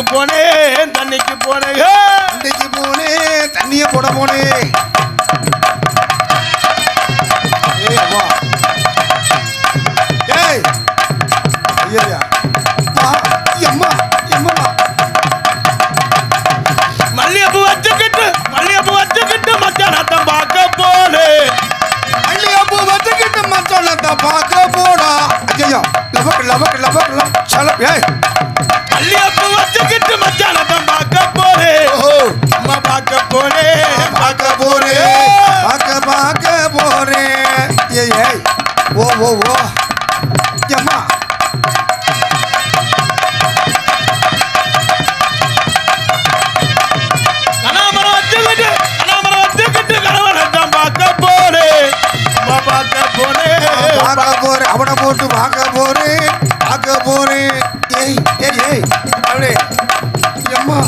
தண்ணிக்கு போனேன் தண்ணிக்கு போனேன் தண்ணிய போட போனேன். மல்லிகைப்பூ வச்சுக்கிட்டு மச்சானத்தை பார்க்க போனேன். மல்லிகைப்பூ வச்சுக்கிட்டு மச்சானத்தை பார்க்க போடா. ஐயோ லபக் லபக் லபக் லபக் சலப். மல்லிகைப்பூ வச்சுக்கிட்டு மச்சானத்தை பார்க்க போனேன். அம்மா பார்க்க போனேன். ஏய் ஓ அம்மா கணவனை வச்சுக்கிட்டு கணவனைத்தான் பார்க்க போனேன். அம்மா பார்க்க போனேன். அவனை போட்டு பார்க்க போறேன். ஏய் அப்படியே அம்மா